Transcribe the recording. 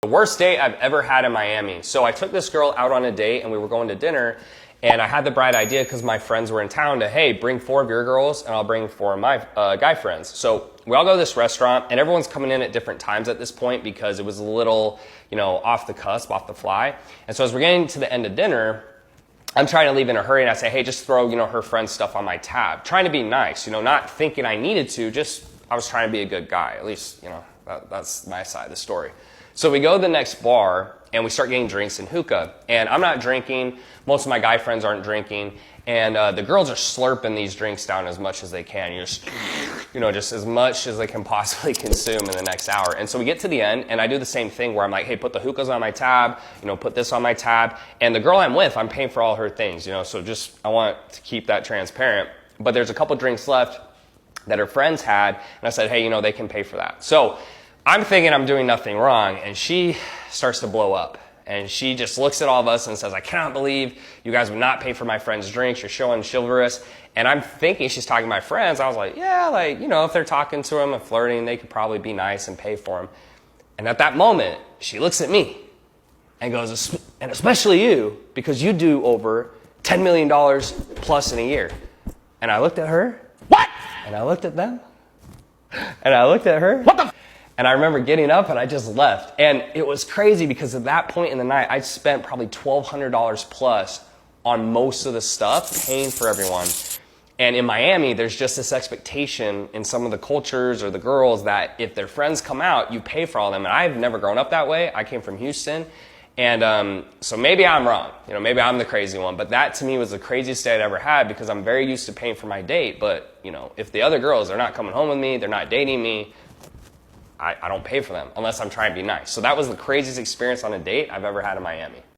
The worst date I've ever had in Miami. So I took this girl out on a date and we were going to dinner, and I had the bright idea because my friends were in town to, hey, bring 4 of your girls and I'll bring 4 of my guy friends. So we all go to this restaurant and everyone's coming in at different times at this point because it was a little, off the cusp, off the fly. And so as we're getting to the end of dinner, I'm trying to leave in a hurry and I say, hey, just throw, her friend's stuff on my tab. Trying to be nice, not thinking I needed to, I was trying to be a good guy. At least, that's my side of the story. So we go to the next bar and we start getting drinks and hookah. And I'm not drinking. Most of my guy friends aren't drinking. And the girls are slurping these drinks down as much as they can. Just as much as they can possibly consume in the next hour. And so we get to the end and I do the same thing where I'm like, hey, put the hookahs on my tab, put this on my tab. And the girl I'm with, I'm paying for all her things, so I want to keep that transparent. But there's a couple drinks left that her friends had. And I said, hey, they can pay for that. So I'm thinking I'm doing nothing wrong, and she starts to blow up. And she just looks at all of us and says, I cannot believe you guys would not pay for my friend's drinks. You're showing chivalrous. And I'm thinking she's talking to my friends. I was like, yeah, if they're talking to him and flirting, they could probably be nice and pay for him. And at that moment, she looks at me and goes, and especially you, because you do over $10 million plus in a year. And I looked at her. What? And I looked at them. And I looked at her. What the? And I remember getting up and I just left. And it was crazy because at that point in the night, I'd spent probably $1,200 plus on most of the stuff, paying for everyone. And in Miami, there's just this expectation in some of the cultures or the girls that if their friends come out, you pay for all of them. And I've never grown up that way. I came from Houston. And so maybe I'm wrong. Maybe I'm the crazy one. But that to me was the craziest day I'd ever had because I'm very used to paying for my date. But, if the other girls, they're not coming home with me, they're not dating me, I don't pay for them unless I'm trying to be nice. So that was the craziest experience on a date I've ever had in Miami.